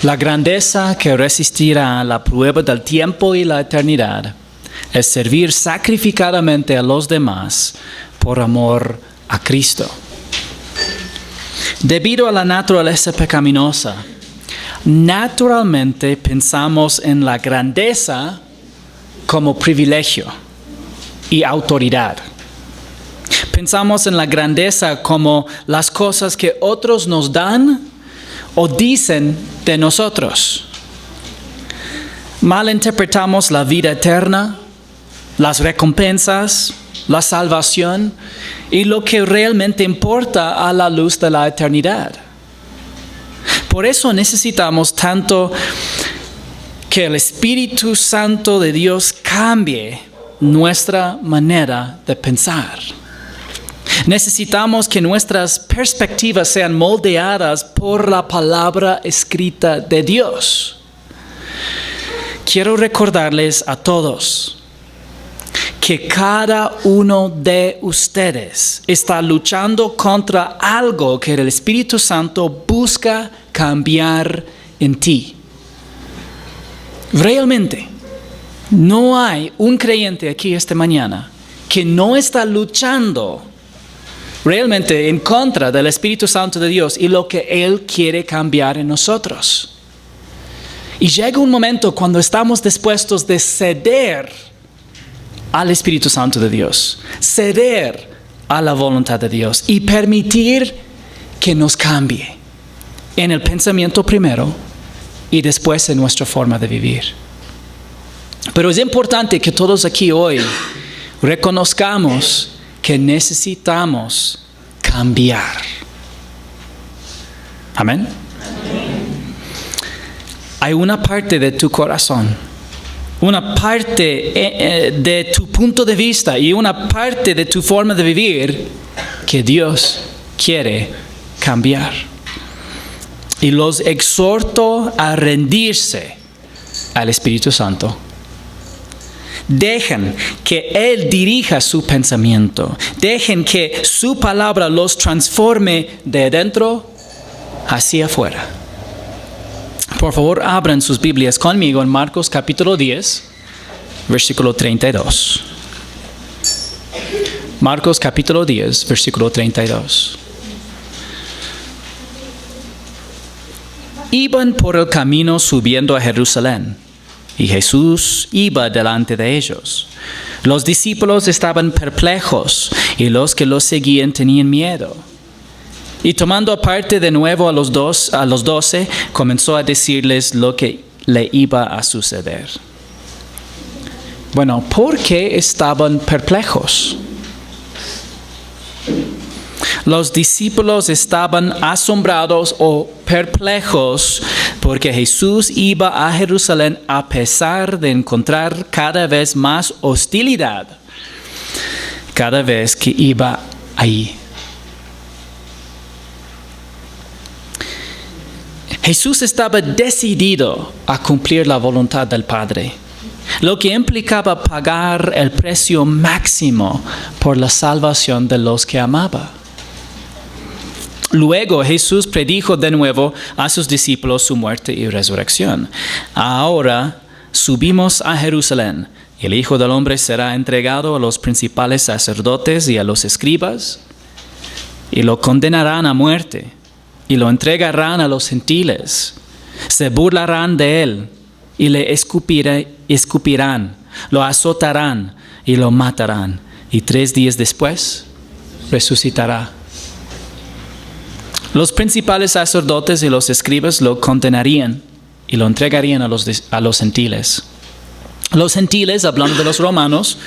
La grandeza que resistirá la prueba del tiempo y la eternidad es servir sacrificadamente a los demás por amor a Cristo. Debido a la naturaleza pecaminosa, naturalmente pensamos en la grandeza como privilegio y autoridad. Pensamos en la grandeza como las cosas que otros nos dan o dicen de nosotros. Malinterpretamos la vida eterna, las recompensas, la salvación y lo que realmente importa a la luz de la eternidad. Por eso necesitamos tanto que el Espíritu Santo de Dios cambie nuestra manera de pensar. Necesitamos que nuestras perspectivas sean moldeadas por la palabra escrita de Dios. Quiero recordarles a todos que cada uno de ustedes está luchando contra algo que el Espíritu Santo busca cambiar en ti. Realmente, no hay un creyente aquí esta mañana que no está luchando realmente en contra del Espíritu Santo de Dios y lo que Él quiere cambiar en nosotros. Y llega un momento cuando estamos dispuestos de ceder al Espíritu Santo de Dios, ceder a la voluntad de Dios y permitir que nos cambie en el pensamiento primero y después en nuestra forma de vivir. Pero es importante que todos aquí hoy reconozcamos que necesitamos cambiar. Amén. Hay una parte de tu corazón, una parte de tu punto de vista y una parte de tu forma de vivir que Dios quiere cambiar. Y los exhorto a rendirse al Espíritu Santo. Dejen que Él dirija su pensamiento. Dejen que su palabra los transforme de dentro hacia afuera. Por favor, abran sus Biblias conmigo en Marcos capítulo 10, versículo 32. Marcos capítulo 10, versículo 32. Iban por el camino subiendo a Jerusalén, y Jesús iba delante de ellos. Los discípulos estaban perplejos, y los que los seguían tenían miedo. Y tomando aparte de nuevo a los 12, comenzó a decirles lo que le iba a suceder. Bueno, ¿por qué estaban perplejos? Los discípulos estaban asombrados o perplejos porque Jesús iba a Jerusalén a pesar de encontrar cada vez más hostilidad cada vez que iba ahí. Jesús estaba decidido a cumplir la voluntad del Padre, lo que implicaba pagar el precio máximo por la salvación de los que amaba. Luego Jesús predijo de nuevo a sus discípulos su muerte y resurrección. Ahora subimos a Jerusalén, y el Hijo del Hombre será entregado a los principales sacerdotes y a los escribas, y lo condenarán a muerte, y lo entregarán a los gentiles. Se burlarán de él, y le escupirán, lo azotarán, y lo matarán, y 3 días después resucitará. Los principales sacerdotes y los escribas lo condenarían y lo entregarían a los gentiles. Los gentiles, hablando de los romanos,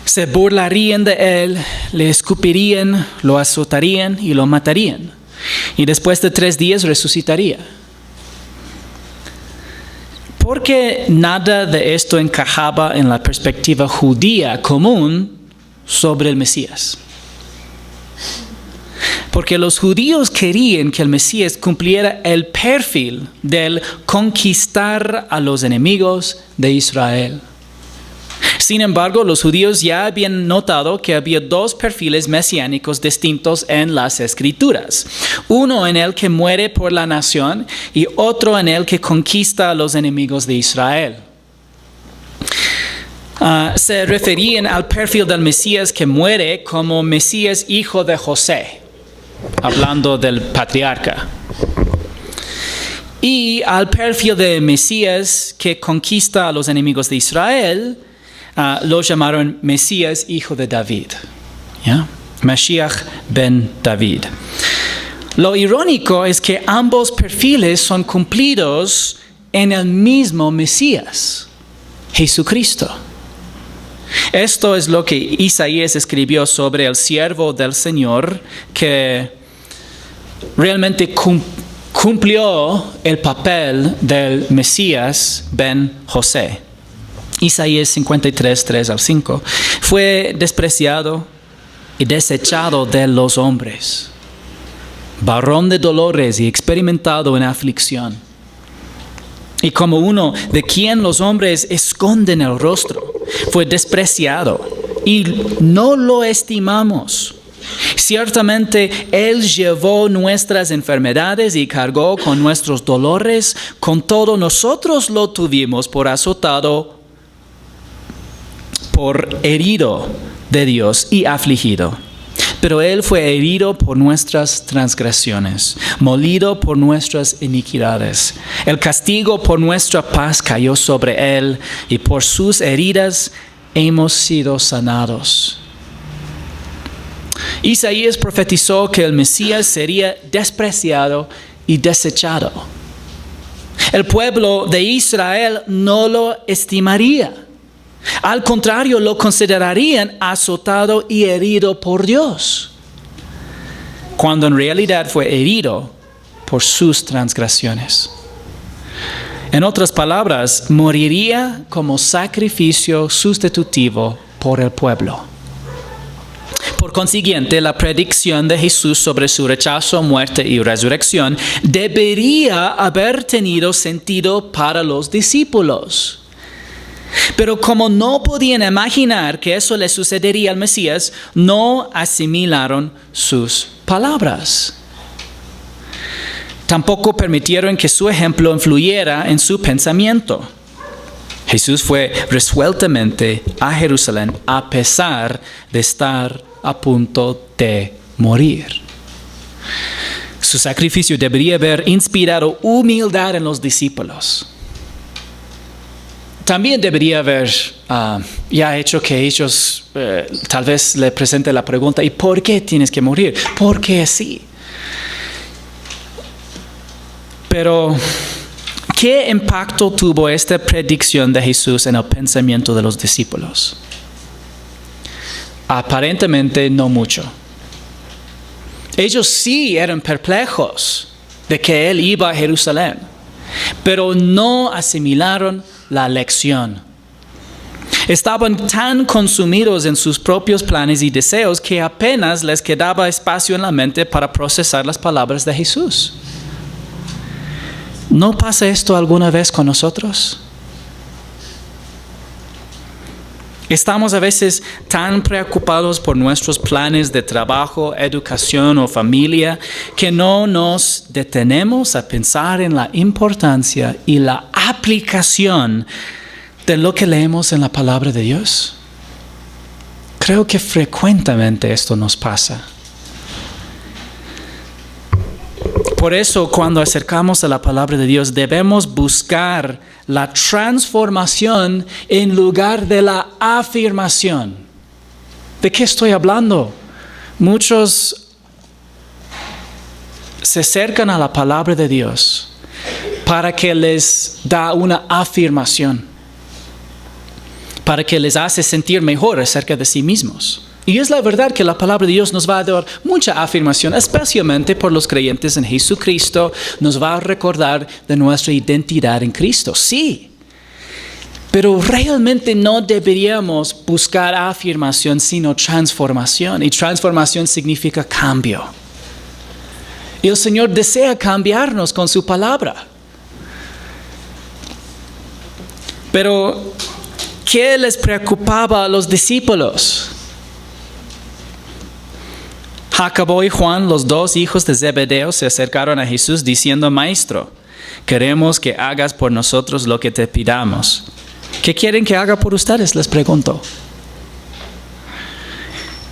se burlarían de él, le escupirían, lo azotarían y lo matarían. Y después de 3 días resucitaría. Porque nada de esto encajaba en la perspectiva judía común sobre el Mesías. Porque los judíos querían que el Mesías cumpliera el perfil del conquistar a los enemigos de Israel. Sin embargo, los judíos ya habían notado que había dos perfiles mesiánicos distintos en las Escrituras. Uno en el que muere por la nación y otro en el que conquista a los enemigos de Israel. Se referían al perfil del Mesías que muere como Mesías hijo de José, hablando del patriarca. Y al perfil de Mesías que conquista a los enemigos de Israel, lo llamaron Mesías hijo de David. ¿Ya? Mashiach ben David. Lo irónico es que ambos perfiles son cumplidos en el mismo Mesías, Jesucristo. Esto es lo que Isaías escribió sobre el siervo del Señor que realmente cumplió el papel del Mesías ben José. Isaías 53, 3 al 5. Fue despreciado y desechado de los hombres, varón de dolores y experimentado en aflicción. Y como uno de quien los hombres esconden el rostro, fue despreciado y no lo estimamos. Ciertamente Él llevó nuestras enfermedades y cargó con nuestros dolores. Con todo nosotros lo tuvimos por azotado, por herido de Dios y afligido. Pero Él fue herido por nuestras transgresiones, molido por nuestras iniquidades. El castigo por nuestra paz cayó sobre Él, y por sus heridas hemos sido sanados. Isaías profetizó que el Mesías sería despreciado y desechado. El pueblo de Israel no lo estimaría. Al contrario, lo considerarían azotado y herido por Dios, cuando en realidad fue herido por sus transgresiones. En otras palabras, moriría como sacrificio sustitutivo por el pueblo. Por consiguiente, la predicción de Jesús sobre su rechazo, muerte y resurrección debería haber tenido sentido para los discípulos. Pero como no podían imaginar que eso le sucedería al Mesías, no asimilaron sus palabras. Tampoco permitieron que su ejemplo influyera en su pensamiento. Jesús fue resueltamente a Jerusalén a pesar de estar a punto de morir. Su sacrificio debería haber inspirado humildad en los discípulos. También debería haber ya hecho que ellos tal vez le presenten la pregunta: ¿y por qué tienes que morir? ¿Por qué así? Pero, ¿qué impacto tuvo esta predicción de Jesús en el pensamiento de los discípulos? Aparentemente no mucho. Ellos sí eran perplejos de que Él iba a Jerusalén, pero no asimilaron la lección. Estaban tan consumidos en sus propios planes y deseos que apenas les quedaba espacio en la mente para procesar las palabras de Jesús. ¿No pasa esto alguna vez con nosotros? Estamos a veces tan preocupados por nuestros planes de trabajo, educación o familia que no nos detenemos a pensar en la importancia y la aplicación de lo que leemos en la palabra de Dios. Creo que frecuentemente esto nos pasa. Por eso, cuando acercamos a la palabra de Dios, debemos buscar la transformación en lugar de la afirmación. ¿De qué estoy hablando? Muchos se acercan a la palabra de Dios para que les da una afirmación, para que les hace sentir mejor acerca de sí mismos. Y es la verdad que la palabra de Dios nos va a dar mucha afirmación, especialmente por los creyentes en Jesucristo. Nos va a recordar de nuestra identidad en Cristo, sí. Pero realmente no deberíamos buscar afirmación, sino transformación. Y transformación significa cambio. Y el Señor desea cambiarnos con su palabra. Pero ¿Qué les preocupaba a los discípulos? Jacobo y Juan, los dos hijos de Zebedeo, se acercaron a Jesús diciendo: Maestro, queremos que hagas por nosotros lo que te pidamos. ¿Qué quieren que haga por ustedes?, les preguntó.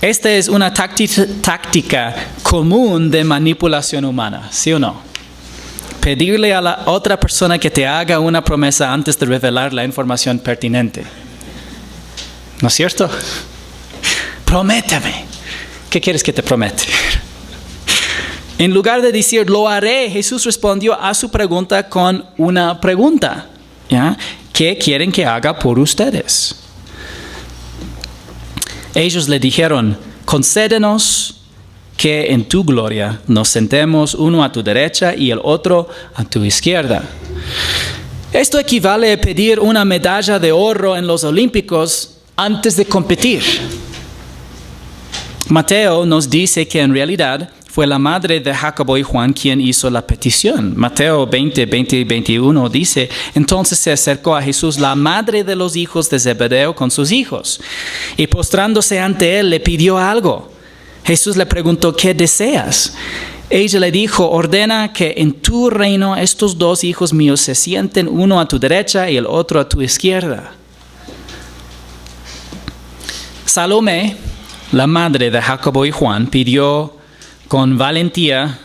Esta es una táctica común de manipulación humana, ¿sí o no? Pedirle a la otra persona que te haga una promesa antes de revelar la información pertinente. ¿No es cierto? Prométeme. ¿Qué quieres que te promete? En lugar de decir lo haré, Jesús respondió a su pregunta con una pregunta. ¿Ya? ¿Qué quieren que haga por ustedes? Ellos le dijeron: concédenos que en tu gloria nos sentemos uno a tu derecha y el otro a tu izquierda. Esto equivale a pedir una medalla de oro en los Olímpicos antes de competir. Mateo nos dice que en realidad fue la madre de Jacobo y Juan quien hizo la petición. Mateo 20, 20 y 21 dice: entonces se acercó a Jesús la madre de los hijos de Zebedeo con sus hijos, y postrándose ante él le pidió algo. Jesús le preguntó: ¿qué deseas? Ella le dijo: ordena que en tu reino estos dos hijos míos se sienten uno a tu derecha y el otro a tu izquierda. Salomé, la madre de Jacobo y Juan, pidió con valentía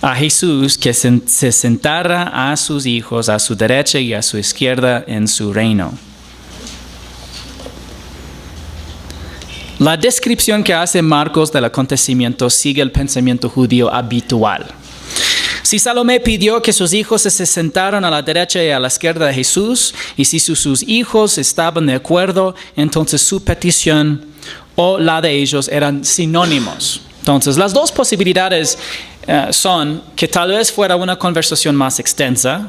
a Jesús que se sentara a sus hijos a su derecha y a su izquierda en su reino. La descripción que hace Marcos del acontecimiento sigue el pensamiento judío habitual. Si Salomé pidió que sus hijos se sentaran a la derecha y a la izquierda de Jesús, y si sus hijos estaban de acuerdo, entonces su petición o la de ellos eran sinónimos. Entonces, las dos posibilidades son que tal vez fuera una conversación más extensa,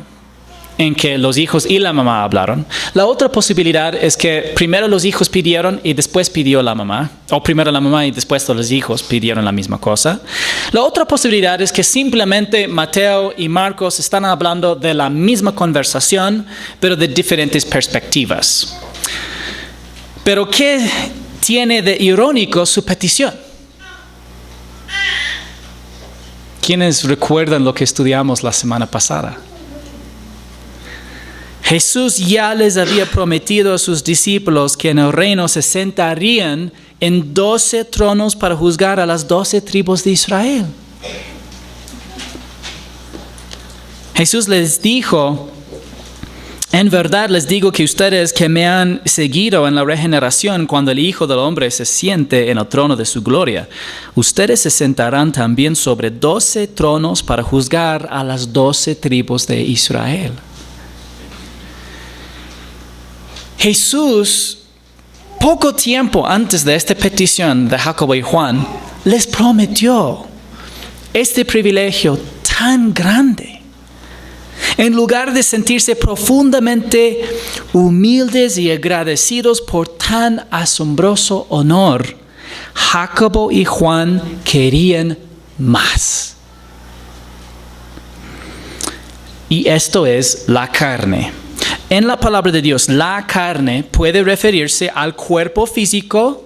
en que los hijos y la mamá hablaron. La otra posibilidad es que primero los hijos pidieron y después pidió la mamá, o primero la mamá y después los hijos pidieron la misma cosa. La otra posibilidad es que simplemente Mateo y Marcos están hablando de la misma conversación, pero de diferentes perspectivas. Pero ¿qué tiene de irónico su petición? ¿Quiénes recuerdan lo que estudiamos la semana pasada? Jesús ya les había prometido a sus discípulos que en el reino se sentarían en 12 tronos para juzgar a las 12 tribus de Israel. Jesús les dijo: en verdad les digo que ustedes que me han seguido en la regeneración, cuando el Hijo del Hombre se siente en el trono de su gloria, ustedes se sentarán también sobre 12 tronos para juzgar a las 12 tribus de Israel. Jesús, poco tiempo antes de esta petición de Jacobo y Juan, les prometió este privilegio tan grande. En lugar de sentirse profundamente humildes y agradecidos por tan asombroso honor, Jacobo y Juan querían más. Y esto es la carne. En la palabra de Dios, la carne puede referirse al cuerpo físico,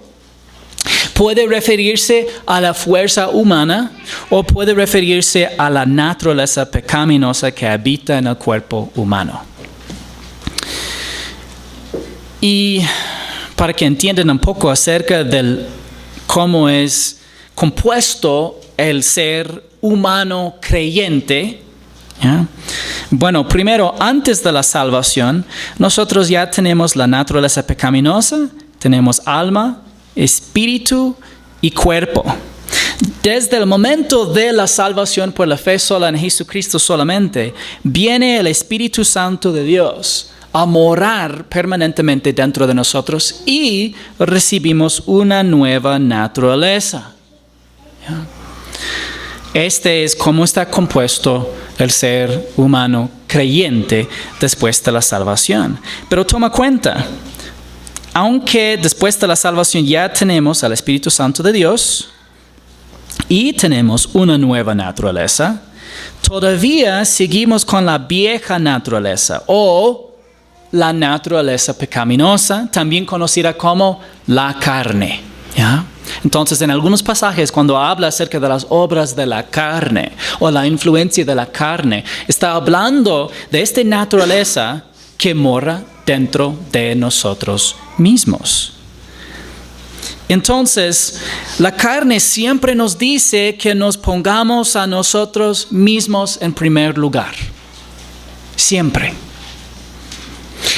puede referirse a la fuerza humana o puede referirse a la naturaleza pecaminosa que habita en el cuerpo humano. Y para que entiendan un poco acerca de cómo es compuesto el ser humano creyente, ¿ya? Bueno, primero, antes de la salvación, nosotros ya tenemos la naturaleza pecaminosa, tenemos alma, espíritu y cuerpo. Desde el momento de la salvación por la fe sola en Jesucristo solamente, viene el Espíritu Santo de Dios a morar permanentemente dentro de nosotros y recibimos una nueva naturaleza. ¿Ya? Este es cómo está compuesto el ser humano creyente después de la salvación. Pero toma cuenta, aunque después de la salvación ya tenemos al Espíritu Santo de Dios y tenemos una nueva naturaleza, todavía seguimos con la vieja naturaleza o la naturaleza pecaminosa, también conocida como la carne. ¿Ya? Entonces, en algunos pasajes, cuando habla acerca de las obras de la carne o la influencia de la carne, está hablando de esta naturaleza que mora dentro de nosotros mismos. Entonces, la carne siempre nos dice que nos pongamos a nosotros mismos en primer lugar. Siempre.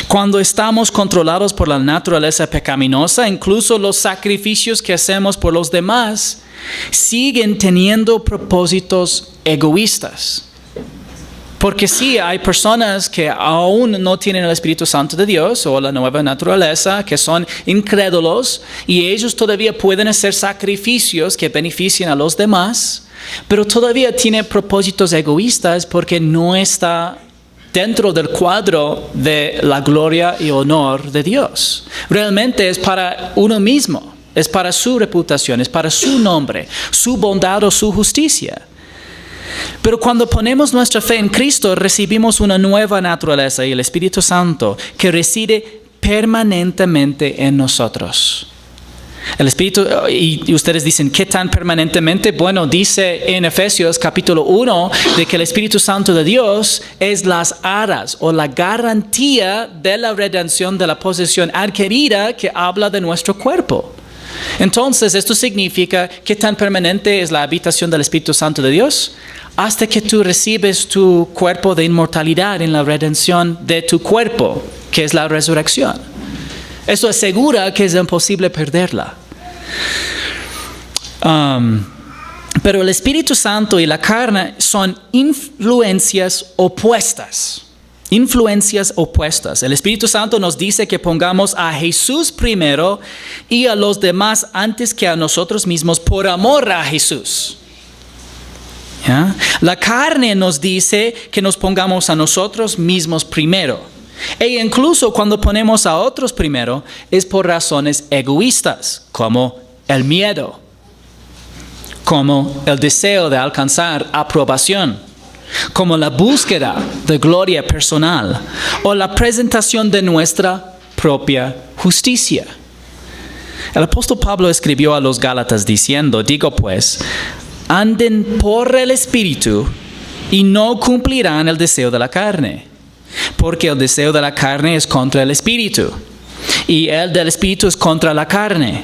Cuando estamos controlados por la naturaleza pecaminosa, incluso los sacrificios que hacemos por los demás siguen teniendo propósitos egoístas. Porque sí, hay personas que aún no tienen el Espíritu Santo de Dios o la nueva naturaleza, que son incrédulos, y ellos todavía pueden hacer sacrificios que beneficien a los demás, pero todavía tiene propósitos egoístas porque no está dentro del cuadro de la gloria y honor de Dios. Realmente es para uno mismo, es para su reputación, es para su nombre, su bondad o su justicia. Pero cuando ponemos nuestra fe en Cristo, recibimos una nueva naturaleza y el Espíritu Santo que reside permanentemente en nosotros. El Espíritu, y ustedes dicen, ¿qué tan permanentemente? Bueno, dice en Efesios capítulo 1 de que el Espíritu Santo de Dios es las aras o la garantía de la redención de la posesión adquirida que habla de nuestro cuerpo. Entonces, esto significa ¿qué tan permanente es la habitación del Espíritu Santo de Dios? Hasta que tú recibes tu cuerpo de inmortalidad en la redención de tu cuerpo, que es la resurrección. Eso asegura que es imposible perderla. Pero el Espíritu Santo y la carne son influencias opuestas. Influencias opuestas. El Espíritu Santo nos dice que pongamos a Jesús primero y a los demás antes que a nosotros mismos por amor a Jesús. ¿Ya? La carne nos dice que nos pongamos a nosotros mismos primero. E incluso cuando ponemos a otros primero es por razones egoístas, como el miedo, como el deseo de alcanzar aprobación, como la búsqueda de gloria personal o la presentación de nuestra propia justicia. El apóstol Pablo escribió a los Gálatas diciendo, digo pues, anden por el Espíritu y no cumplirán el deseo de la carne. Porque el deseo de la carne es contra el Espíritu, y el del Espíritu es contra la carne.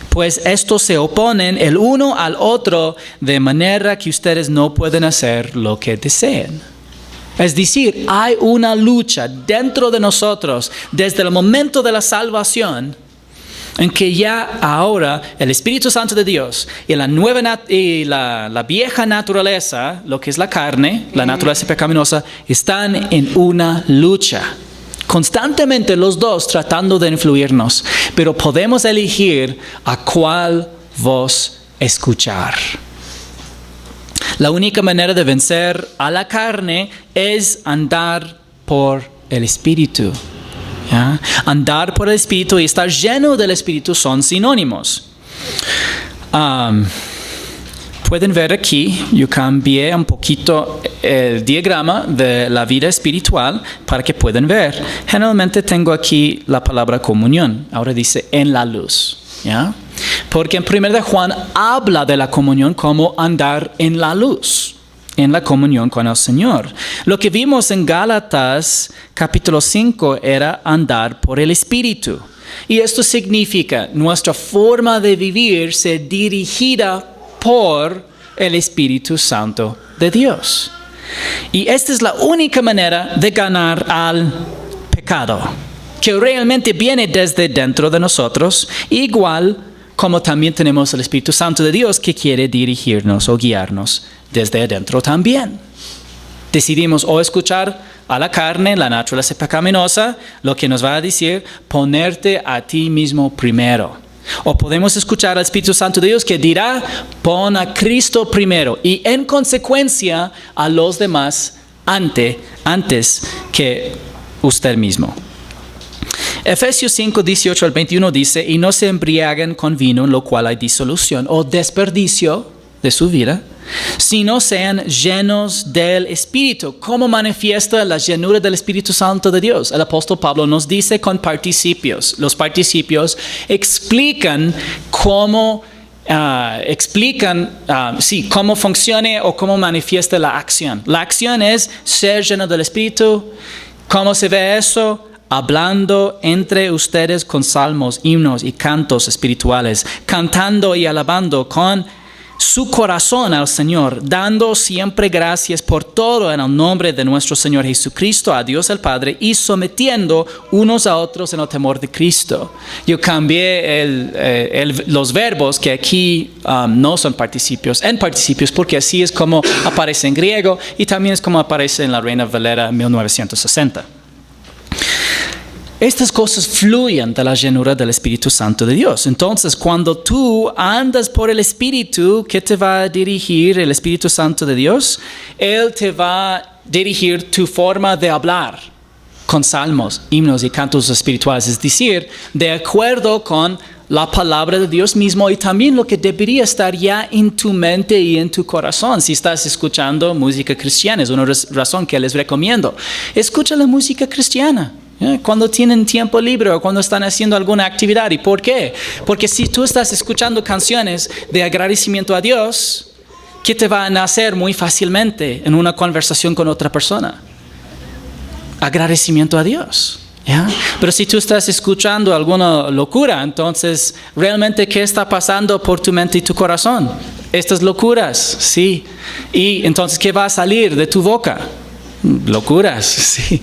Pues estos se oponen el uno al otro, de manera que ustedes no pueden hacer lo que deseen. Es decir, hay una lucha dentro de nosotros, desde el momento de la salvación, en que ya ahora el Espíritu Santo de Dios y la vieja naturaleza, lo que es la carne, la naturaleza pecaminosa, están en una lucha. Constantemente los dos tratando de influirnos, pero podemos elegir a cuál voz escuchar. La única manera de vencer a la carne es andar por el Espíritu. ¿Ya? Andar por el Espíritu y estar lleno del Espíritu son sinónimos. Pueden ver aquí, yo cambié un poquito el diagrama de la vida espiritual para que puedan ver. Generalmente tengo aquí la palabra comunión, ahora dice en la luz. ¿Ya? Porque en 1 de Juan habla de la comunión como andar en la luz, en la comunión con el Señor. Lo que vimos en Gálatas capítulo 5 era andar por el Espíritu. Y esto significa nuestra forma de vivir ser dirigida por el Espíritu Santo de Dios. Y esta es la única manera de ganar al pecado, que realmente viene desde dentro de nosotros, igual como también tenemos el Espíritu Santo de Dios que quiere dirigirnos o guiarnos desde adentro también. Decidimos o escuchar a la carne, la naturaleza pecaminosa, lo que nos va a decir, ponerte a ti mismo primero. O podemos escuchar al Espíritu Santo de Dios que dirá, pon a Cristo primero y en consecuencia a los demás antes que usted mismo. Efesios 5, 18 al 21 dice, y no se embriaguen con vino en lo cual hay disolución o desperdicio de su vida, sino sean llenos del Espíritu. ¿Cómo manifiesta la llenura del Espíritu Santo de Dios? El apóstol Pablo nos dice con participios. Los participios explican cómo cómo funciona o cómo manifiesta la acción. La acción es ser lleno del Espíritu. ¿Cómo se ve eso? Hablando entre ustedes con salmos, himnos y cantos espirituales, cantando y alabando con su corazón al Señor, dando siempre gracias por todo en el nombre de nuestro Señor Jesucristo, a Dios el Padre, y sometiendo unos a otros en el temor de Cristo. Yo cambié los verbos que aquí no son participios en participios, porque así es como aparece en griego y también es como aparece en la Reina Valera 1960. Estas cosas fluyen de la llenura del Espíritu Santo de Dios. Entonces, cuando tú andas por el Espíritu, ¿qué te va a dirigir el Espíritu Santo de Dios? Él te va a dirigir tu forma de hablar con salmos, himnos y cantos espirituales. Es decir, de acuerdo con la palabra de Dios mismo y también lo que debería estar ya en tu mente y en tu corazón. Si estás escuchando música cristiana, es una razón que les recomiendo. Escucha la música cristiana. Cuando tienen tiempo libre o cuando están haciendo alguna actividad. ¿Y por qué? Porque si tú estás escuchando canciones de agradecimiento a Dios, ¿qué te va a nacer muy fácilmente en una conversación con otra persona? Agradecimiento a Dios. ¿Ya? Pero si tú estás escuchando alguna locura, entonces, ¿realmente qué está pasando por tu mente y tu corazón? Estas locuras, sí. Y entonces, ¿qué va a salir de tu boca? Locuras, sí.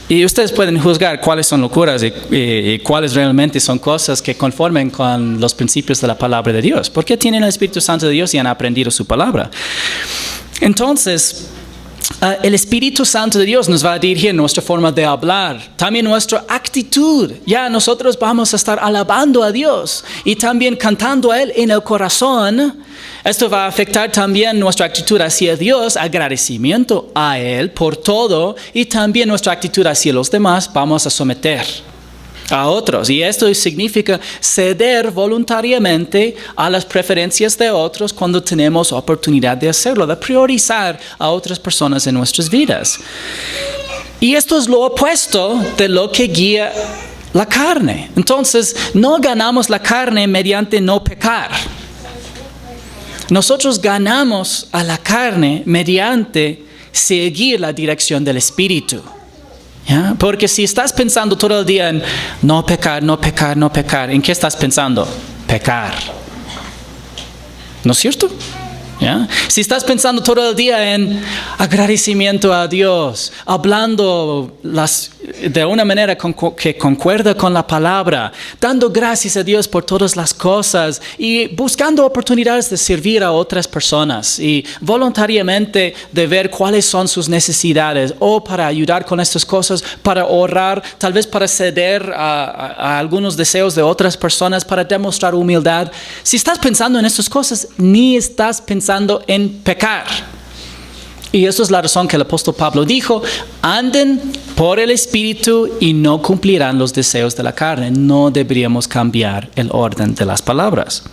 Y ustedes pueden juzgar cuáles son locuras y cuáles realmente son cosas que conformen con los principios de la palabra de Dios. Porque tienen el Espíritu Santo de Dios y han aprendido su palabra. Entonces, el Espíritu Santo de Dios nos va a dirigir nuestra forma de hablar, también nuestra actitud. Ya nosotros vamos a estar alabando a Dios y también cantando a Él en el corazón. Esto va a afectar también nuestra actitud hacia Dios, agradecimiento a Él por todo, y también nuestra actitud hacia los demás. Vamos a someter a otros, y esto significa ceder voluntariamente a las preferencias de otros cuando tenemos oportunidad de hacerlo, de priorizar a otras personas en nuestras vidas. Y esto es lo opuesto de lo que guía la carne. Entonces, no ganamos la carne mediante no pecar. Nosotros ganamos a la carne mediante seguir la dirección del Espíritu. ¿Ya? Porque si estás pensando todo el día en no pecar, no pecar, no pecar, ¿en qué estás pensando? Pecar. ¿No es cierto? ¿Ya? Si estás pensando todo el día en agradecimiento a Dios, hablando de una manera que concuerda con la palabra, dando gracias a Dios por todas las cosas y buscando oportunidades de servir a otras personas y voluntariamente de ver cuáles son sus necesidades o para ayudar con estas cosas, para ahorrar, tal vez para ceder a algunos deseos de otras personas, para demostrar humildad. Si estás pensando en estas cosas, ni estás pensando en pecar. Y eso es la razón que el apóstol Pablo dijo: anden por el Espíritu y no cumplirán los deseos de la carne. No deberíamos cambiar el orden de las palabras.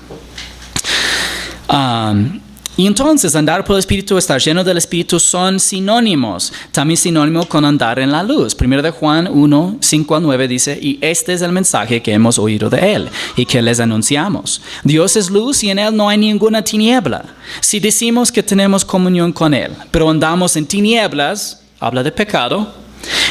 Y entonces, andar por el Espíritu, estar lleno del Espíritu son sinónimos. También sinónimo con andar en la luz. 1 Juan 1, 5-9 dice: y este es el mensaje que hemos oído de Él y que les anunciamos. Dios es luz y en Él no hay ninguna tiniebla. Si decimos que tenemos comunión con Él, pero andamos en tinieblas, habla de pecado,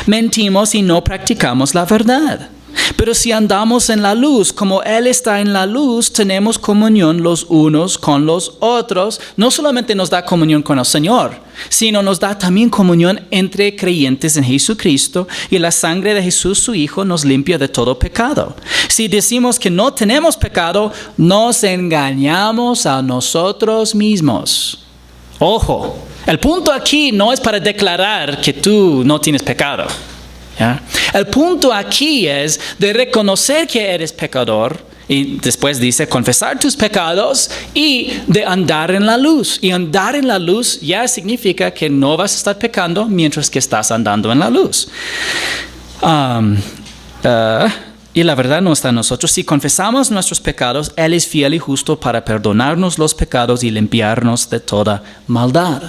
mentimos y no practicamos la verdad. Pero si andamos en la luz, como Él está en la luz, tenemos comunión los unos con los otros. No solamente nos da comunión con el Señor, sino nos da también comunión entre creyentes en Jesucristo, y la sangre de Jesús, su Hijo, nos limpia de todo pecado. Si decimos que no tenemos pecado, nos engañamos a nosotros mismos. Ojo, el punto aquí no es para declarar que tú no tienes pecado. ¿Ya? El punto aquí es de reconocer que eres pecador, y después dice confesar tus pecados y de andar en la luz. Y andar en la luz ya significa que no vas a estar pecando mientras que estás andando en la luz. Y la verdad no está en nosotros. Si confesamos nuestros pecados, Él es fiel y justo para perdonarnos los pecados y limpiarnos de toda maldad.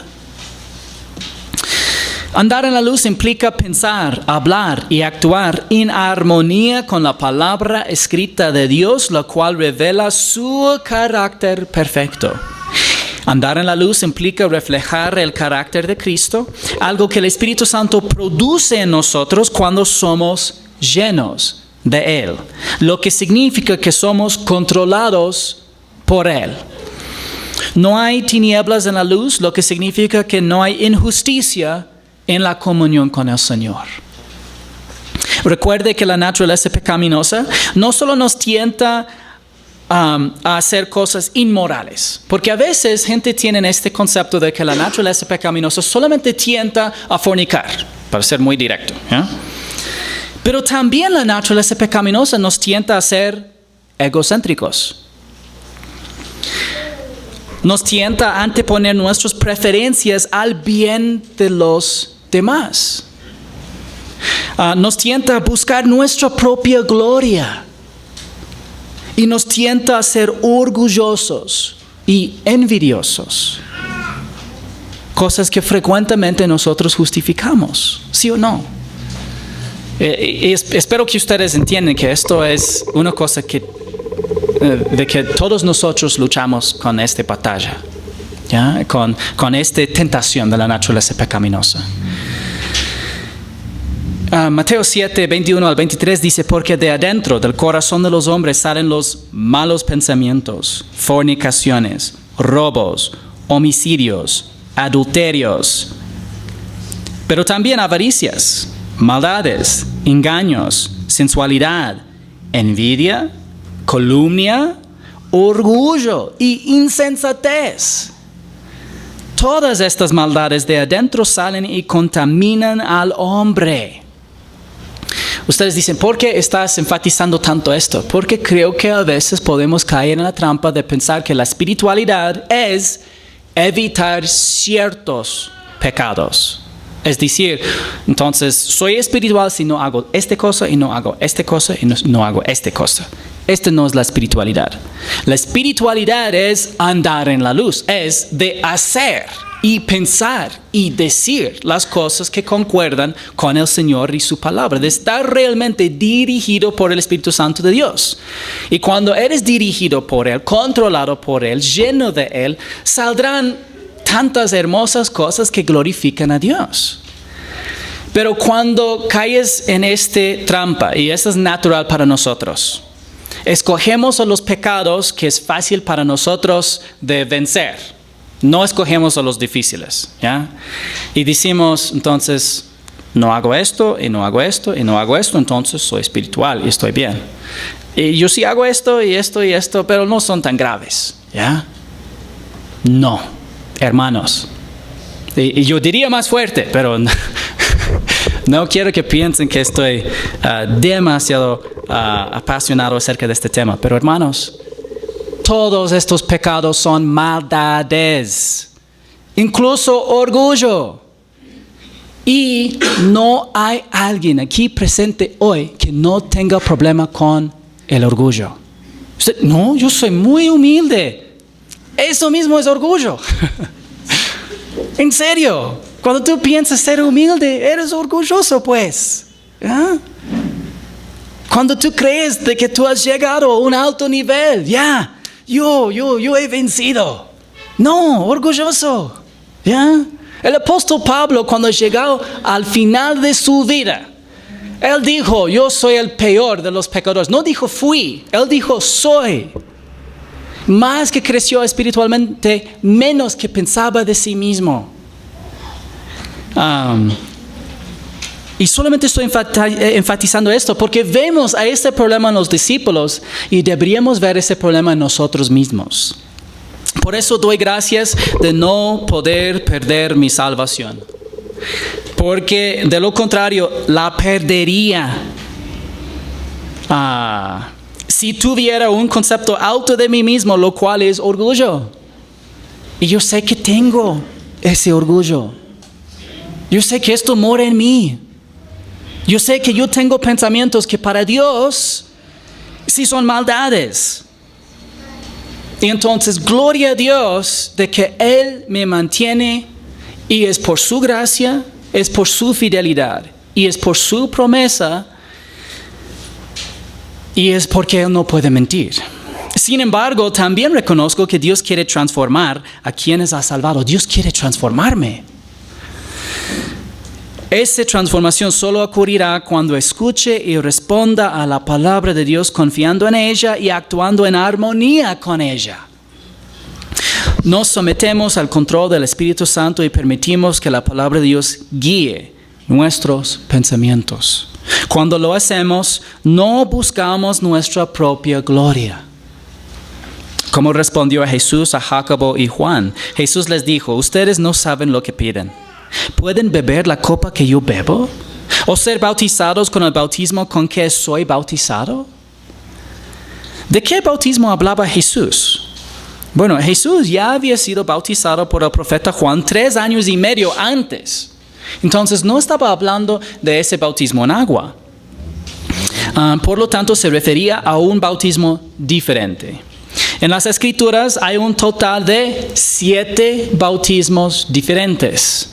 Andar en la luz implica pensar, hablar y actuar en armonía con la palabra escrita de Dios, la cual revela su carácter perfecto. Andar en la luz implica reflejar el carácter de Cristo, algo que el Espíritu Santo produce en nosotros cuando somos llenos de Él, lo que significa que somos controlados por Él. No hay tinieblas en la luz, lo que significa que no hay injusticia en la comunión con el Señor. Recuerde que la naturaleza pecaminosa no solo nos tienta a hacer cosas inmorales, porque a veces gente tiene este concepto de que la naturaleza pecaminosa solamente tienta a fornicar, para ser muy directo, ¿ya? Pero también la naturaleza pecaminosa nos tienta a ser egocéntricos. Nos tienta a anteponer nuestras preferencias al bien de los demás. Nos tienta a buscar nuestra propia gloria. Y nos tienta a ser orgullosos y envidiosos. Cosas que frecuentemente nosotros justificamos, ¿sí o no? Espero que ustedes entiendan que esto es una cosa de que todos nosotros luchamos con esta batalla, ¿ya? Con esta tentación de la naturaleza pecaminosa. Mateo 7, 21 al 23 dice: porque de adentro del corazón de los hombres salen los malos pensamientos, fornicaciones, robos, homicidios, adulterios, pero también avaricias, maldades, engaños, sensualidad, envidia, calumnia, orgullo y insensatez. Todas estas maldades de adentro salen y contaminan al hombre. Ustedes dicen, ¿por qué estás enfatizando tanto esto? Porque creo que a veces podemos caer en la trampa de pensar que la espiritualidad es evitar ciertos pecados. Es decir, entonces soy espiritual si no hago esta cosa y no hago esta cosa y no hago esta cosa. Esta no es la espiritualidad. La espiritualidad es andar en la luz, es de hacer y pensar y decir las cosas que concuerdan con el Señor y su palabra, de estar realmente dirigido por el Espíritu Santo de Dios. Y cuando eres dirigido por Él, controlado por Él, lleno de Él, saldrán tantas hermosas cosas que glorifican a Dios. Pero cuando caes en esta trampa, y eso es natural para nosotros, escogemos a los pecados que es fácil para nosotros de vencer. No escogemos a los difíciles, ¿ya? Y decimos, entonces, no hago esto, y no hago esto, y no hago esto, entonces soy espiritual y estoy bien. Y yo sí hago esto, y esto, pero no son tan graves, ¿ya? No, hermanos. Y yo diría más fuerte, pero no quiero que piensen que estoy demasiado apasionado acerca de este tema. Pero hermanos, todos estos pecados son maldades, incluso orgullo. Y no hay alguien aquí presente hoy que no tenga problema con el orgullo. Usted, no, yo soy muy humilde. Eso mismo es orgullo. En serio, cuando tú piensas ser humilde, eres orgulloso, pues. ¿Ya? Cuando tú crees de que tú has llegado a un alto nivel, ya, yo he vencido. No, orgulloso. ¿Ya? El apóstol Pablo, cuando llegó al final de su vida, él dijo, yo soy el peor de los pecadores. No dijo fui, él dijo soy. Más que creció espiritualmente, menos que pensaba de sí mismo. Y solamente estoy enfatizando esto porque vemos a este problema en los discípulos y deberíamos ver ese problema en nosotros mismos. Por eso doy gracias de no poder perder mi salvación. Porque de lo contrario, la perdería. Si tuviera un concepto alto de mí mismo, lo cual es orgullo. Y yo sé que tengo ese orgullo. Yo sé que esto mora en mí. Yo sé que yo tengo pensamientos que para Dios si son maldades. Y entonces, gloria a Dios de que Él me mantiene y es por su gracia, es por su fidelidad y es por su promesa y es porque Él no puede mentir. Sin embargo, también reconozco que Dios quiere transformar a quienes ha salvado. Dios quiere transformarme. Esa transformación solo ocurrirá cuando escuche y responda a la palabra de Dios confiando en ella y actuando en armonía con ella. Nos sometemos al control del Espíritu Santo y permitimos que la palabra de Dios guíe nuestros pensamientos. Cuando lo hacemos, no buscamos nuestra propia gloria. Como respondió Jesús a Jacobo y Juan, Jesús les dijo, ustedes no saben lo que piden. ¿Pueden beber la copa que yo bebo? ¿O ser bautizados con el bautismo con que soy bautizado? ¿De qué bautismo hablaba Jesús? Bueno, Jesús ya había sido bautizado por el profeta Juan 3 años y medio antes. Entonces no estaba hablando de ese bautismo en agua. Por lo tanto, se refería a un bautismo diferente. En las Escrituras hay un total de 7 bautismos diferentes.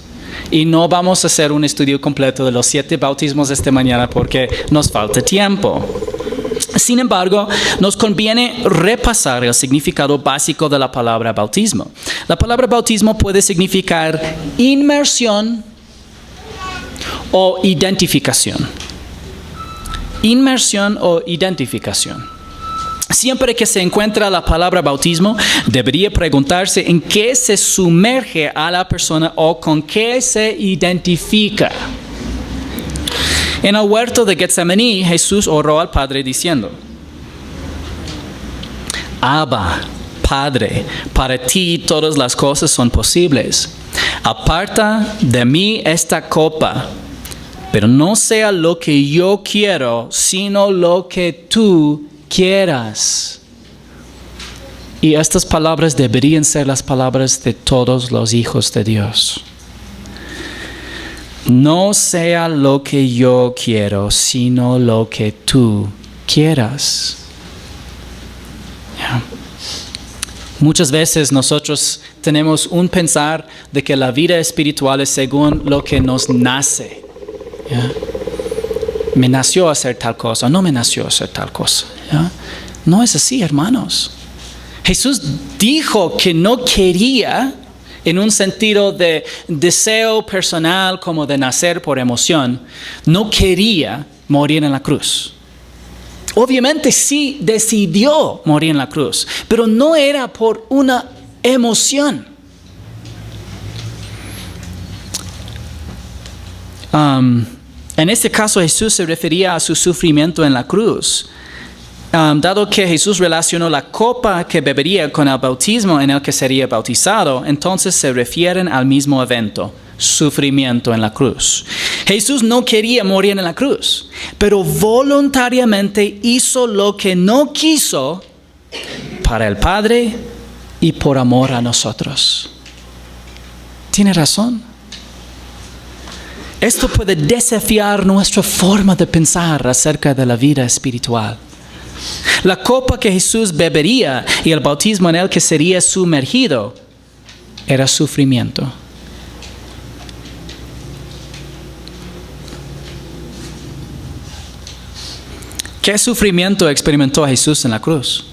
Y no vamos a hacer un estudio completo de los 7 bautismos esta mañana porque nos falta tiempo. Sin embargo, nos conviene repasar el significado básico de la palabra bautismo. La palabra bautismo puede significar inmersión o identificación. Inmersión o identificación. Siempre que se encuentra la palabra bautismo, debería preguntarse en qué se sumerge a la persona o con qué se identifica. En el huerto de Getsemaní, Jesús oró al Padre diciendo, Abba, Padre, para ti todas las cosas son posibles. Aparta de mí esta copa, pero no sea lo que yo quiero, sino lo que tú quieras. Y estas palabras deberían ser las palabras de todos los hijos de Dios. No sea lo que yo quiero, sino lo que tú quieras. Yeah. Muchas veces nosotros tenemos un pensar de que la vida espiritual es según lo que nos nace. Yeah. Me nació hacer tal cosa, no me nació hacer tal cosa. ¿Ya? No es así, hermanos. Jesús dijo que no quería, en un sentido de deseo personal como de nacer por emoción, no quería morir en la cruz. Obviamente sí decidió morir en la cruz, pero no era por una emoción. En este caso Jesús se refería a su sufrimiento en la cruz. Dado que Jesús relacionó la copa que bebería con el bautismo en el que sería bautizado, entonces se refieren al mismo evento, sufrimiento en la cruz. Jesús no quería morir en la cruz, pero voluntariamente hizo lo que no quiso para el Padre y por amor a nosotros. ¿Tiene razón? Esto puede desafiar nuestra forma de pensar acerca de la vida espiritual. La copa que Jesús bebería y el bautismo en el que sería sumergido era sufrimiento. ¿Qué sufrimiento experimentó Jesús en la cruz?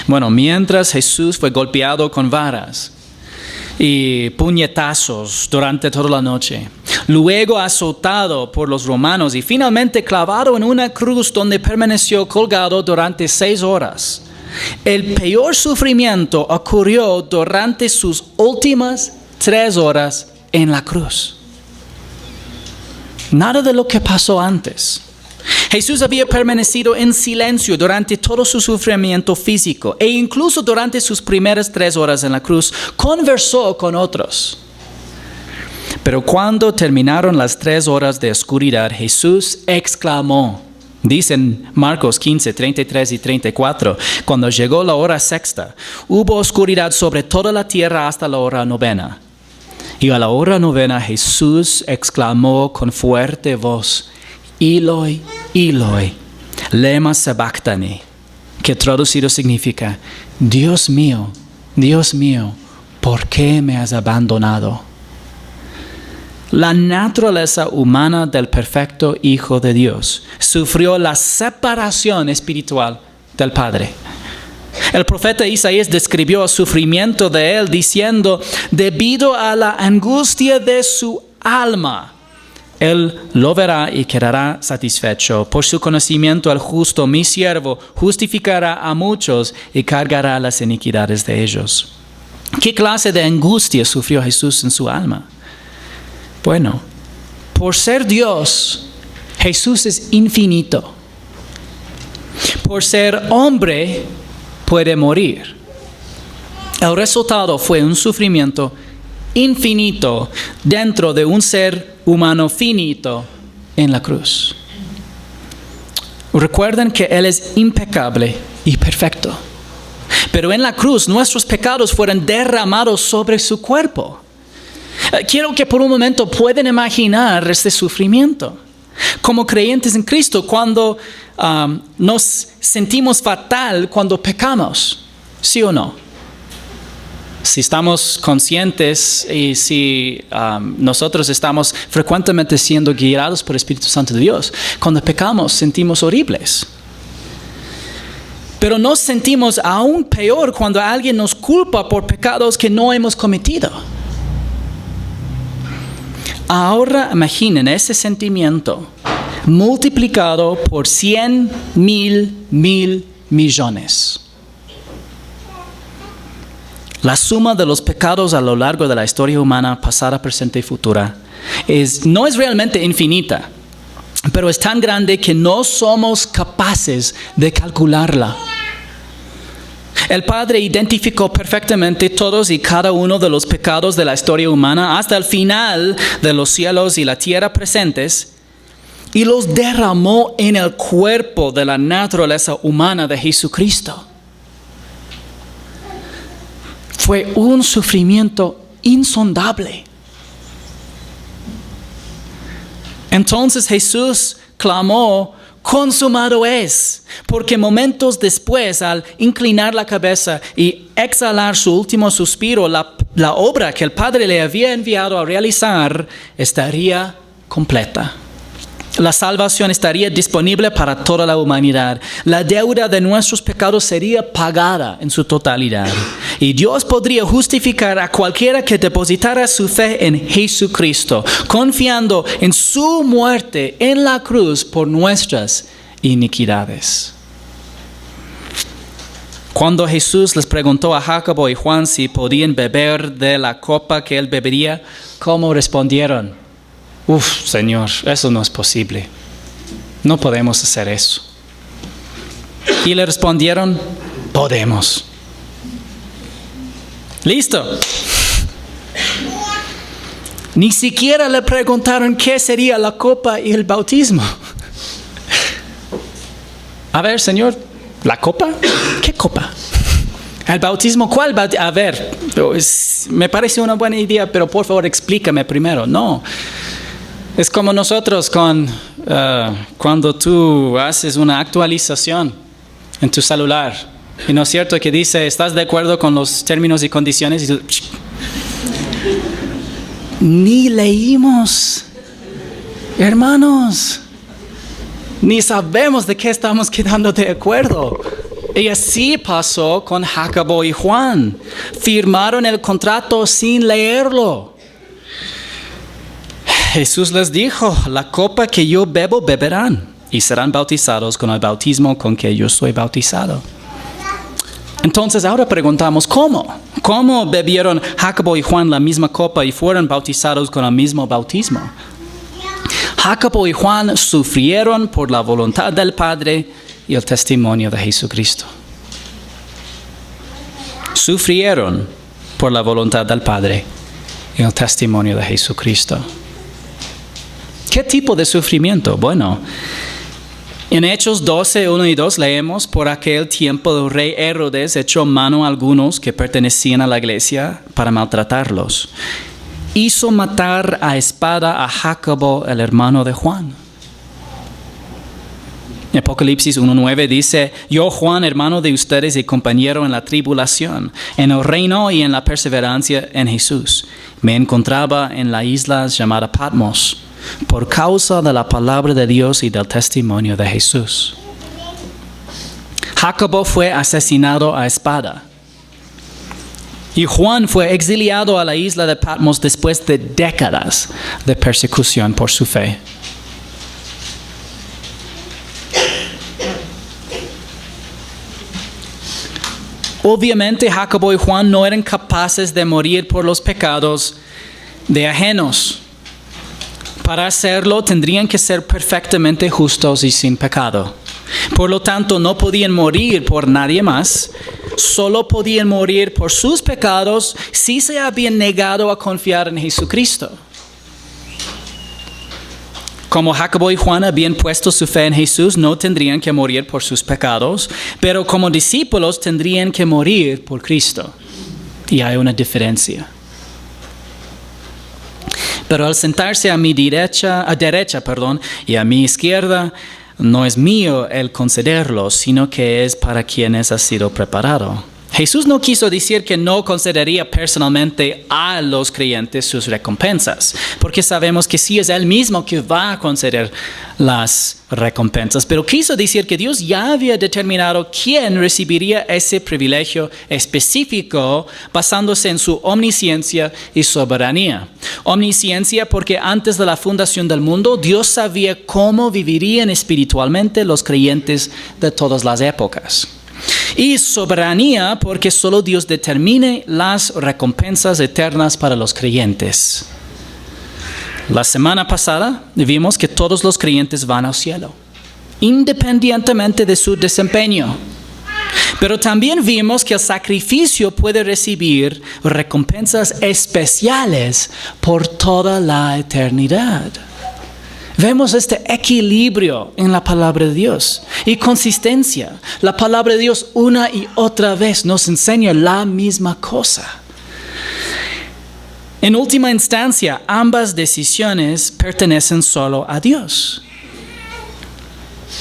Bueno, mientras Jesús fue golpeado con varas y puñetazos durante toda la noche, luego azotado por los romanos y finalmente clavado en una cruz donde permaneció colgado durante 6 horas. El peor sufrimiento ocurrió durante sus últimas 3 horas en la cruz. Nada de lo que pasó antes. Jesús había permanecido en silencio durante todo su sufrimiento físico e incluso durante sus primeras 3 horas en la cruz conversó con otros. Pero cuando terminaron las 3 horas de oscuridad, Jesús exclamó, dice en Marcos 15, 33 y 34, cuando llegó la hora sexta, hubo oscuridad sobre toda la tierra hasta la hora 9. Y a la hora 9 Jesús exclamó con fuerte voz, Eloi, Eloi, lema sabachthani, que traducido significa, Dios mío, ¿por qué me has abandonado? La naturaleza humana del perfecto Hijo de Dios sufrió la separación espiritual del Padre. El profeta Isaías describió el sufrimiento de él diciendo, debido a la angustia de su alma, él lo verá y quedará satisfecho. Por su conocimiento el justo, mi siervo, justificará a muchos y cargará las iniquidades de ellos. ¿Qué clase de angustia sufrió Jesús en su alma? Bueno, por ser Dios, Jesús es infinito. Por ser hombre, puede morir. El resultado fue un sufrimiento infinito dentro de un ser humano finito en la cruz. Recuerden que Él es impecable y perfecto. Pero en la cruz nuestros pecados fueron derramados sobre su cuerpo. Quiero que por un momento puedan imaginar este sufrimiento. Como creyentes en Cristo, cuando nos sentimos fatal cuando pecamos, ¿sí o no? Si estamos conscientes y si nosotros estamos frecuentemente siendo guiados por el Espíritu Santo de Dios, cuando pecamos sentimos horribles. Pero nos sentimos aún peor cuando alguien nos culpa por pecados que no hemos cometido. Ahora imaginen ese sentimiento multiplicado por 100 mil millones. La suma de los pecados a lo largo de la historia humana, pasada, presente y futura, no es realmente infinita, pero es tan grande que no somos capaces de calcularla. El Padre identificó perfectamente todos y cada uno de los pecados de la historia humana hasta el final de los cielos y la tierra presentes y los derramó en el cuerpo de la naturaleza humana de Jesucristo. Fue un sufrimiento insondable. Entonces Jesús clamó, consumado es, porque momentos después, al inclinar la cabeza y exhalar su último suspiro, la obra que el Padre le había enviado a realizar estaría completa. La salvación estaría disponible para toda la humanidad. La deuda de nuestros pecados sería pagada en su totalidad. Y Dios podría justificar a cualquiera que depositara su fe en Jesucristo, confiando en su muerte en la cruz por nuestras iniquidades. Cuando Jesús les preguntó a Jacobo y Juan si podían beber de la copa que él bebería, ¿cómo respondieron? Señor, eso no es posible. No podemos hacer eso. Y le respondieron, podemos. Listo. Ni siquiera le preguntaron qué sería la copa y el bautismo. A ver, Señor, ¿la copa? ¿Qué copa? ¿El bautismo? ¿Cuál bautismo? A ver, me parece una buena idea, pero por favor explícame primero. No. Es como nosotros cuando tú haces una actualización en tu celular. Y no es cierto que dice, ¿estás de acuerdo con los términos y condiciones? Y tú, ni leímos, hermanos, ni sabemos de qué estamos quedando de acuerdo. Y así pasó con Jacobo y Juan. Firmaron el contrato sin leerlo. Jesús les dijo, la copa que yo bebo, beberán, y serán bautizados con el bautismo con que yo soy bautizado. Entonces ahora preguntamos, ¿cómo? ¿Cómo bebieron Jacobo y Juan la misma copa y fueron bautizados con el mismo bautismo? Jacobo y Juan sufrieron por la voluntad del Padre y el testimonio de Jesucristo. Sufrieron por la voluntad del Padre y el testimonio de Jesucristo. ¿Qué tipo de sufrimiento? Bueno, en Hechos 12, 1 y 2 leemos, por aquel tiempo el rey Herodes echó mano a algunos que pertenecían a la iglesia para maltratarlos. Hizo matar a espada a Jacobo, el hermano de Juan. Apocalipsis 1:9 dice: yo, Juan, hermano de ustedes y compañero en la tribulación, en el reino y en la perseverancia en Jesús, me encontraba en la isla llamada Patmos, por causa de la palabra de Dios y del testimonio de Jesús. Jacobo fue asesinado a espada. Y Juan fue exiliado a la isla de Patmos después de décadas de persecución por su fe. Obviamente Jacobo y Juan no eran capaces de morir por los pecados de ajenos. Para hacerlo tendrían que ser perfectamente justos y sin pecado. Por lo tanto, no podían morir por nadie más. Solo podían morir por sus pecados si se habían negado a confiar en Jesucristo. Como Jacobo y Juan habían puesto su fe en Jesús, no tendrían que morir por sus pecados, pero como discípulos tendrían que morir por Cristo. Y hay una diferencia. Pero al sentarse a mi derecha, y a mi izquierda, no es mío el concederlo, sino que es para quienes ha sido preparado. Jesús no quiso decir que no concedería personalmente a los creyentes sus recompensas, porque sabemos que sí es Él mismo que va a conceder las recompensas, pero quiso decir que Dios ya había determinado quién recibiría ese privilegio específico basándose en su omnisciencia y soberanía. Omnisciencia porque antes de la fundación del mundo, Dios sabía cómo vivirían espiritualmente los creyentes de todas las épocas. Y soberanía porque solo Dios determine las recompensas eternas para los creyentes. La semana pasada vimos que todos los creyentes van al cielo, independientemente de su desempeño. Pero también vimos que el sacrificio puede recibir recompensas especiales por toda la eternidad. Vemos este equilibrio en la palabra de Dios y consistencia. La palabra de Dios una y otra vez nos enseña la misma cosa. En última instancia, ambas decisiones pertenecen solo a Dios.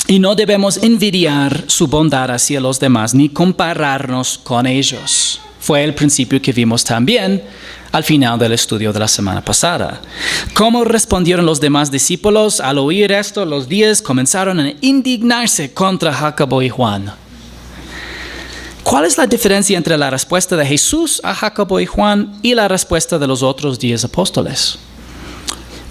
Y no debemos envidiar su bondad hacia los demás ni compararnos con ellos. Fue el principio que vimos también al final del estudio de la semana pasada. ¿Cómo respondieron los demás discípulos? Al oír esto, los 10 comenzaron a indignarse contra Jacobo y Juan. ¿Cuál es la diferencia entre la respuesta de Jesús a Jacobo y Juan y la respuesta de los otros 10 apóstoles?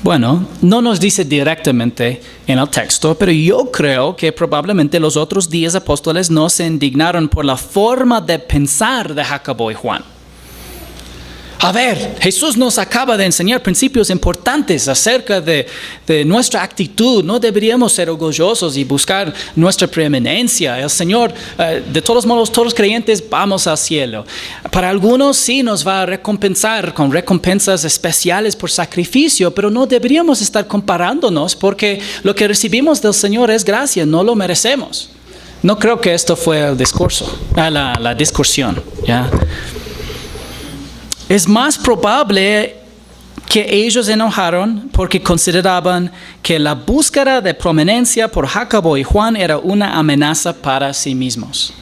Bueno, no nos dice directamente en el texto, pero yo creo que probablemente los otros 10 apóstoles no se indignaron por la forma de pensar de Jacobo y Juan. A ver, Jesús nos acaba de enseñar principios importantes acerca de nuestra actitud. No deberíamos ser orgullosos y buscar nuestra preeminencia. El Señor, de todos modos, todos los creyentes vamos al cielo. Para algunos sí nos va a recompensar con recompensas especiales por sacrificio, pero no deberíamos estar comparándonos porque lo que recibimos del Señor es gracia, no lo merecemos. No creo que esto fue el discurso, la discusión, ¿ya? Es más probable que ellos enojaron porque consideraban que la búsqueda de prominencia por Jacobo y Juan era una amenaza para sí mismos.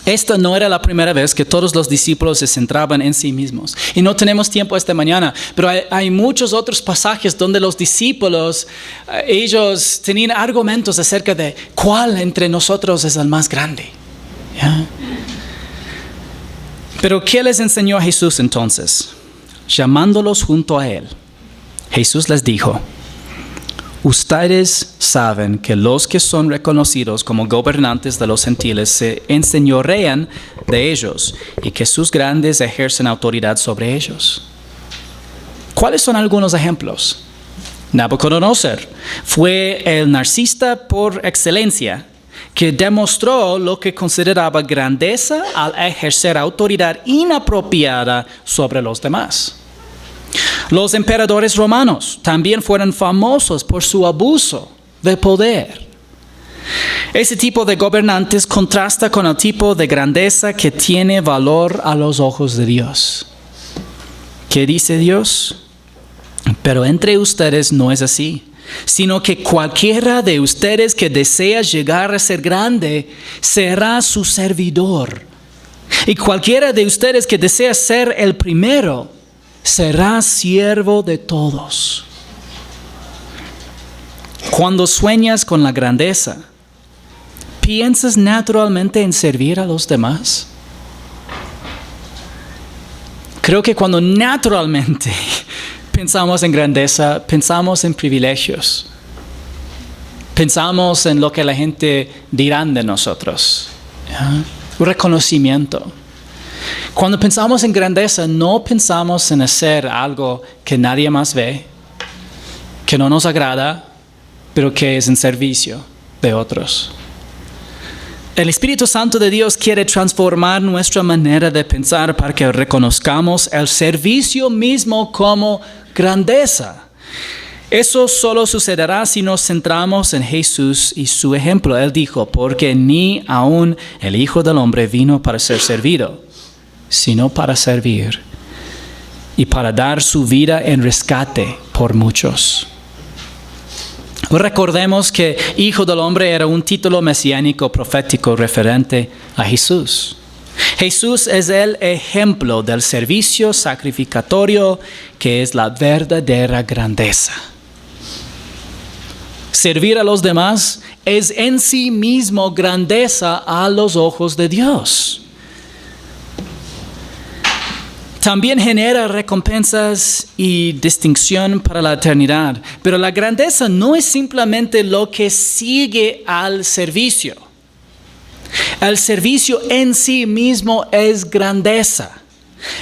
Esta no era la primera vez que todos los discípulos se centraban en sí mismos. Y no tenemos tiempo esta mañana, pero hay muchos otros pasajes donde los discípulos, ellos tenían argumentos acerca de cuál entre nosotros es el más grande. ¿Ya? Pero ¿qué les enseñó Jesús entonces? Llamándolos junto a Él, Jesús les dijo: ustedes saben que los que son reconocidos como gobernantes de los gentiles se enseñorean de ellos y que sus grandes ejercen autoridad sobre ellos. ¿Cuáles son algunos ejemplos? Nabucodonosor fue el narcisista por excelencia, que demostró lo que consideraba grandeza al ejercer autoridad inapropiada sobre los demás. Los emperadores romanos también fueron famosos por su abuso de poder. Ese tipo de gobernantes contrasta con el tipo de grandeza que tiene valor a los ojos de Dios. ¿Qué dice Dios? Pero entre ustedes no es así. sino que cualquiera de ustedes que desea llegar a ser grande será su servidor. Y cualquiera de ustedes que desea ser el primero será siervo de todos. Cuando sueñas con la grandeza, ¿piensas naturalmente en servir a los demás? Creo que cuando naturalmente pensamos en grandeza, pensamos en privilegios. Pensamos en lo que la gente dirá de nosotros. Un reconocimiento. Cuando pensamos en grandeza, no pensamos en hacer algo que nadie más ve, que no nos agrada, pero que es en servicio de otros. El Espíritu Santo de Dios quiere transformar nuestra manera de pensar para que reconozcamos el servicio mismo como grandeza. Eso solo sucederá si nos centramos en Jesús y su ejemplo. Él dijo, porque ni aun el Hijo del Hombre vino para ser servido, sino para servir y para dar su vida en rescate por muchos. Recordemos que Hijo del Hombre era un título mesiánico profético referente a Jesús. Jesús es el ejemplo del servicio sacrificatorio que es la verdadera grandeza. Servir a los demás es en sí mismo grandeza a los ojos de Dios. También genera recompensas y distinción para la eternidad. Pero la grandeza no es simplemente lo que sigue al servicio. El servicio en sí mismo es grandeza.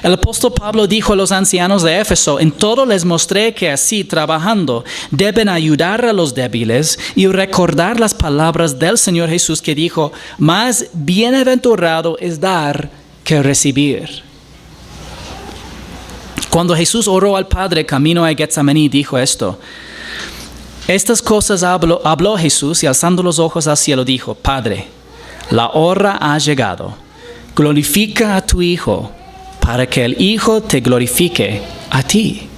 El apóstol Pablo dijo a los ancianos de Éfeso, en todo les mostré que así trabajando deben ayudar a los débiles y recordar las palabras del Señor Jesús que dijo, más bienaventurado es dar que recibir. Cuando Jesús oró al Padre camino a Getsemaní, dijo esto. Estas cosas habló Jesús y alzando los ojos al cielo dijo, Padre, la hora ha llegado. Glorifica a tu Hijo para que el Hijo te glorifique a ti.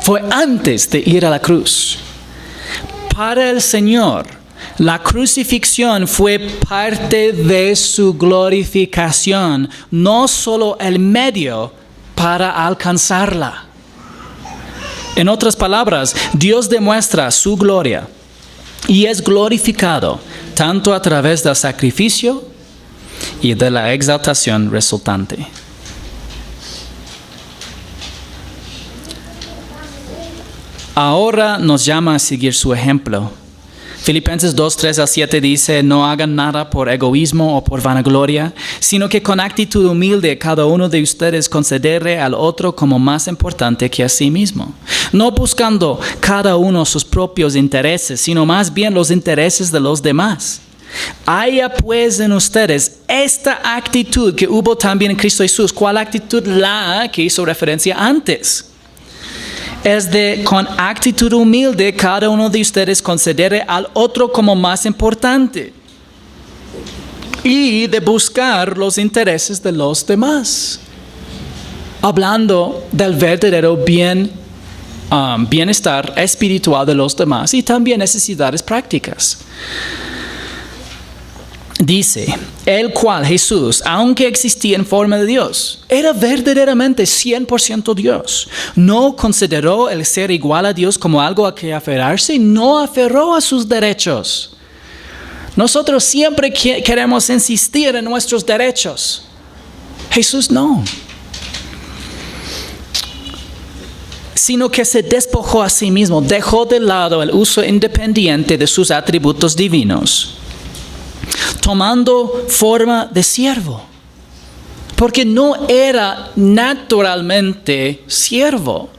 Fue antes de ir a la cruz. Para el Señor, la crucifixión fue parte de su glorificación, no solo el medio para alcanzarla. En otras palabras, Dios demuestra su gloria y es glorificado tanto a través del sacrificio y de la exaltación resultante. Ahora nos llama a seguir su ejemplo. Filipenses 2, 3 al 7 dice, no hagan nada por egoísmo o por vanagloria, sino que con actitud humilde cada uno de ustedes considere al otro como más importante que a sí mismo. No buscando cada uno sus propios intereses, sino más bien los intereses de los demás. Haya pues en ustedes esta actitud que hubo también en Cristo Jesús. ¿Cuál actitud? La que hizo referencia antes. Es de con actitud humilde cada uno de ustedes considere al otro como más importante y de buscar los intereses de los demás. Hablando del verdadero bienestar espiritual de los demás y también necesidades prácticas. Dice, el cual Jesús, aunque existía en forma de Dios, era verdaderamente 100% Dios. No consideró el ser igual a Dios como algo a que aferrarse y no aferró a sus derechos. Nosotros siempre queremos insistir en nuestros derechos. Jesús no. Sino que se despojó a sí mismo, dejó de lado el uso independiente de sus atributos divinos, tomando forma de siervo, porque no era naturalmente siervo.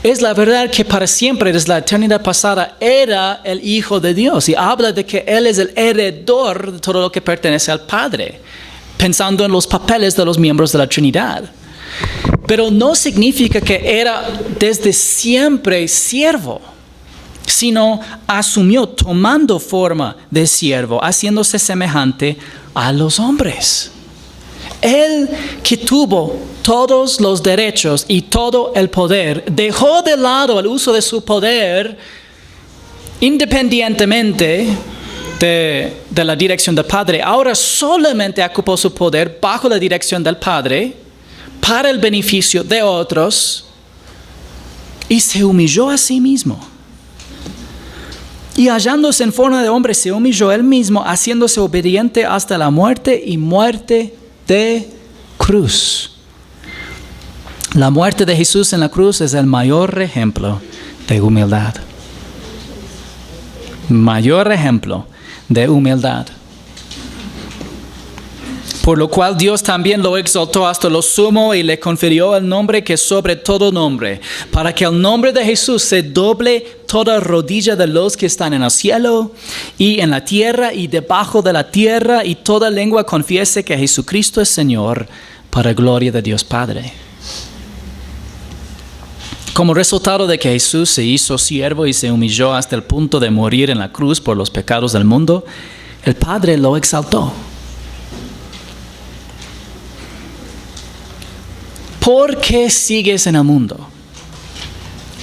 Es la verdad que para siempre, desde la eternidad pasada, era el Hijo de Dios y habla de que Él es el heredor de todo lo que pertenece al Padre, pensando en los papeles de los miembros de la Trinidad. Pero no significa que era desde siempre siervo, sino asumió tomando forma de siervo, haciéndose semejante a los hombres. Él que tuvo todos los derechos y todo el poder, dejó de lado el uso de su poder independientemente de la dirección del Padre, ahora solamente ocupó su poder bajo la dirección del Padre para el beneficio de otros y se humilló a sí mismo. Y hallándose en forma de hombre, se humilló él mismo, haciéndose obediente hasta la muerte y muerte de cruz. La muerte de Jesús en la cruz es el mayor ejemplo de humildad. Mayor ejemplo de humildad. Por lo cual Dios también lo exaltó hasta lo sumo y le confirió el nombre que es sobre todo nombre, para que el nombre de Jesús se doble toda rodilla de los que están en el cielo y en la tierra y debajo de la tierra, y toda lengua confiese que Jesucristo es Señor, para gloria de Dios Padre. Como resultado de que Jesús se hizo siervo y se humilló hasta el punto de morir en la cruz por los pecados del mundo, el Padre lo exaltó. ¿Por qué sigues en el mundo?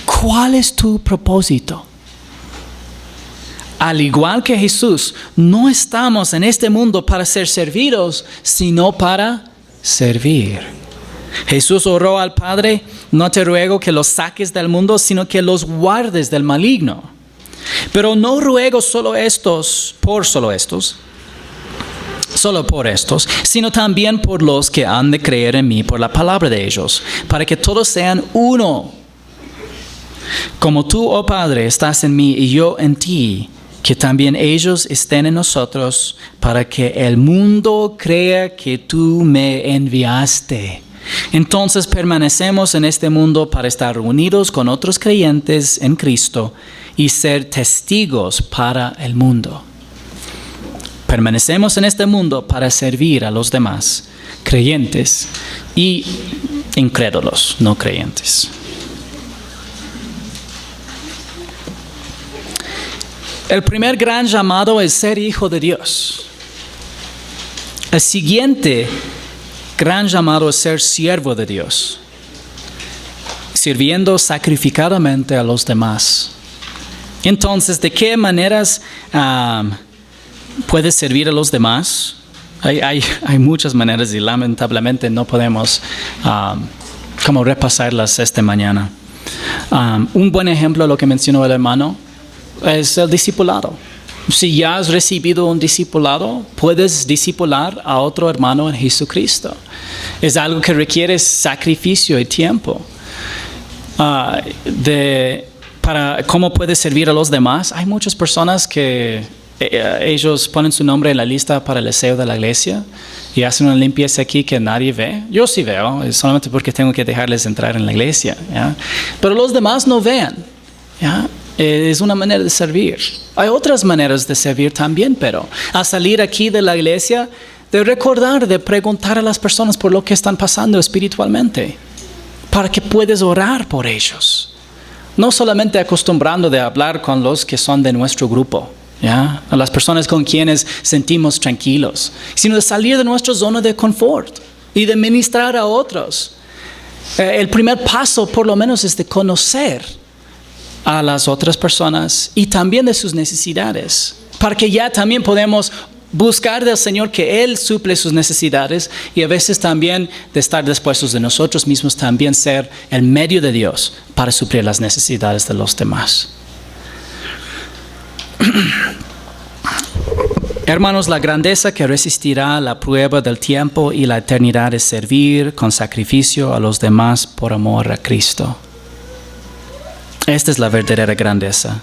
¿Cuál es tu propósito? Al igual que Jesús, no estamos en este mundo para ser servidos, sino para servir. Jesús oró al Padre: no te ruego que los saques del mundo, sino que los guardes del maligno. Pero no ruego solo por estos, sino también por los que han de creer en mí por la palabra de ellos, para que todos sean uno. Como tú, oh Padre, estás en mí y yo en ti, que también ellos estén en nosotros, para que el mundo crea que tú me enviaste. Entonces permanecemos en este mundo para estar unidos con otros creyentes en Cristo y ser testigos para el mundo. Permanecemos en este mundo para servir a los demás, creyentes y incrédulos, no creyentes. El primer gran llamado es ser hijo de Dios. El siguiente gran llamado es ser siervo de Dios, sirviendo sacrificadamente a los demás. Entonces, ¿de qué maneras puedes servir a los demás? Hay muchas maneras y lamentablemente no podemos como repasarlas esta mañana. Un buen ejemplo de lo que mencionó el hermano es el discipulado. Si ya has recibido un discipulado, puedes discipular a otro hermano en Jesucristo. Es algo que requiere sacrificio y tiempo. Para cómo puedes servir a los demás, hay muchas personas que ellos ponen su nombre en la lista para el aseo de la iglesia y hacen una limpieza aquí que nadie ve. Yo sí veo, solamente porque tengo que dejarles entrar en la iglesia, ¿ya? Pero los demás no ven, ¿ya? Es una manera de servir. Hay otras maneras de servir también, pero al salir aquí de la iglesia, de recordar, de preguntar a las personas por lo que están pasando espiritualmente, para que puedas orar por ellos. No solamente acostumbrando de hablar con los que son de nuestro grupo, ¿ya? A las personas con quienes sentimos tranquilos, sino de salir de nuestra zona de confort y de ministrar a otros. El primer paso, por lo menos, es de conocer a las otras personas y también de sus necesidades, para que ya también podemos buscar del Señor que Él suple sus necesidades, y a veces también de estar dispuestos de nosotros mismos también ser el medio de Dios para suplir las necesidades de los demás. Hermanos, la grandeza que resistirá la prueba del tiempo y la eternidad es servir con sacrificio a los demás por amor a Cristo. Esta es la verdadera grandeza.